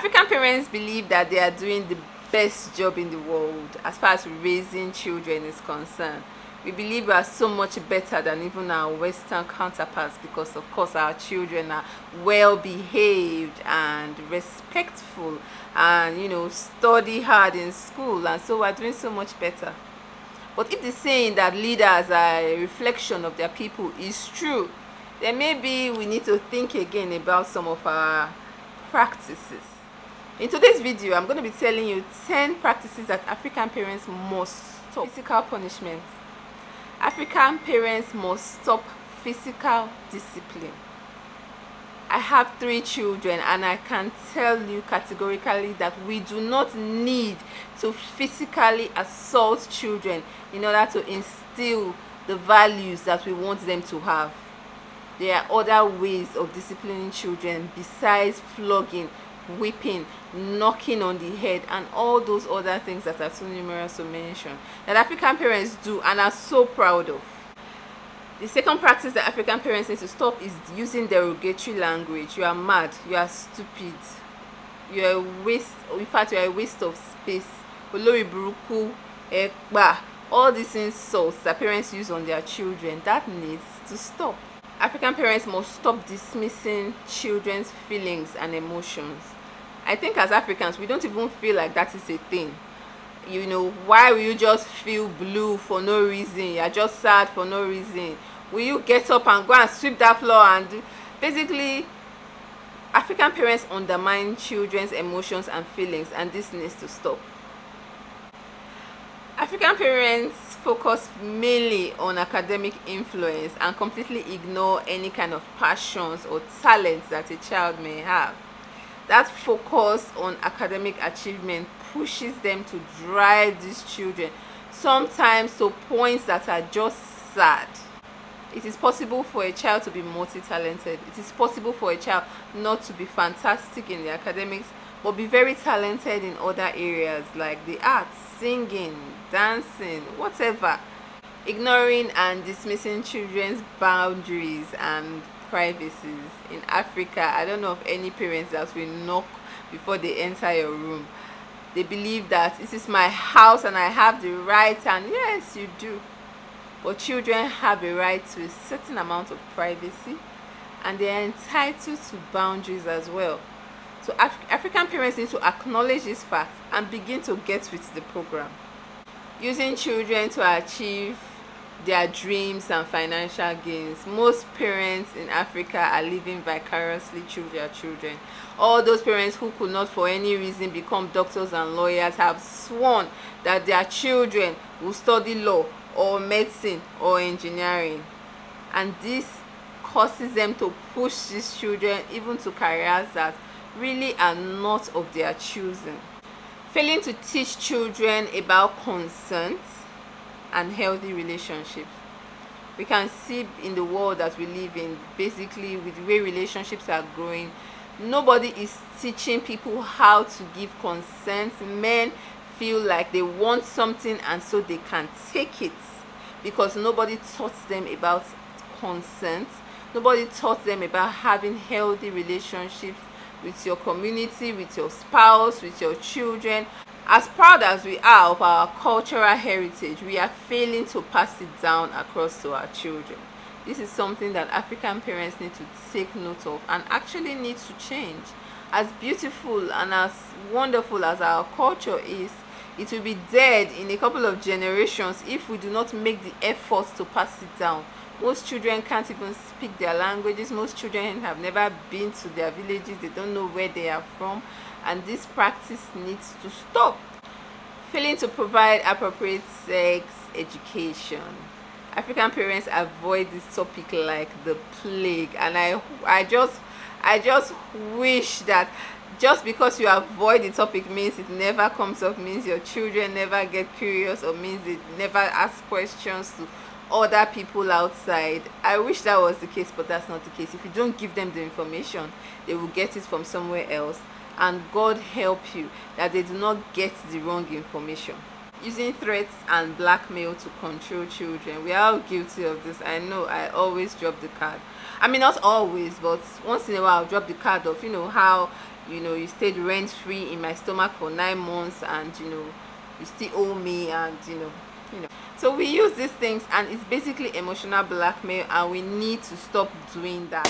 African parents believe that they are doing the best job in the world as far as raising children is concerned. We believe we are so much better than even our Western counterparts because, of course, our children are well behaved and respectful and, study hard in school, and so we're doing so much better. But if the saying that leaders are a reflection of their people is true, then maybe we need to think again about some of our practices. In today's video, I'm going to be telling you 10 practices that African parents must stop. Physical punishment. African parents must stop physical discipline. I have 3 children and I can tell you categorically that we do not need to physically assault children in order to instill the values that we want them to have. There are other ways of disciplining children besides flogging, whipping, knocking on the head, and all those other things that are too numerous to mention that African parents do and are so proud of. The second practice that African parents need to stop is using derogatory language. You are mad, you are stupid, you are a waste, in fact you are a waste of space, olori buruku, ekpa, all these insults that parents use on their children, that needs to stop. African parents must stop dismissing children's feelings and emotions. I think as Africans, we don't even feel like that is a thing. Why will you just feel blue for no reason? You're just sad for no reason. Will you get up and go and sweep that floor and basically, African parents undermine children's emotions and feelings, and this needs to stop. African parents focus mainly on academic influence and completely ignore any kind of passions or talents that a child may have. That focus on academic achievement pushes them to drive these children sometimes to points that are just sad. It is possible for a child to be multi-talented. It is possible for a child not to be fantastic in the academics but be very talented in other areas like the arts, singing, dancing, whatever. Ignoring and dismissing children's boundaries and privacies. In Africa, I don't know of any parents that will knock before they enter your room. They believe that this is my house and I have the right, and yes, you do. But children have a right to a certain amount of privacy and they are entitled to boundaries as well. So African parents need to acknowledge these facts and begin to get with the program. Using children to achieve their dreams and financial gains. Most parents in Africa are living vicariously through their children. All those parents who could not for any reason become doctors and lawyers have sworn that their children will study law or medicine or engineering. And this causes them to push these children even to careers that really are not of their choosing. Failing to teach children about consent and healthy relationships. We can see in the world that we live in, basically with the way relationships are growing, nobody is teaching people how to give consent. Men feel like they want something and so they can take it because nobody taught them about consent. Nobody taught them about having healthy relationships with your community, with your spouse, with your children. As proud as we are of our cultural heritage, we are failing to pass it down across to our children. This is something that African parents need to take note of and actually needs to change. As beautiful and as wonderful as our culture is, it will be dead in a couple of generations if we do not make the efforts to pass it down. Most children can't even speak their languages. Most children have never been to their villages. They don't know where they are from. And this practice needs to stop. Failing to provide appropriate sex education. African parents avoid this topic like the plague. And I just wish that just because you avoid the topic means it never comes up, means your children never get curious, or means they never ask questions to other people outside. I wish that was the case, but that's not the case. If you don't give them the information, they will get it from somewhere else, and God help you that they do not get the wrong information. Using threats and blackmail to control children. We are all guilty of this. I know. I always drop the card. I mean, not always, but once in a while I'll drop the card of, how, you stayed rent free in my stomach for 9 months, and you still owe me, and so we use these things, and it's basically emotional blackmail, and we need to stop doing that.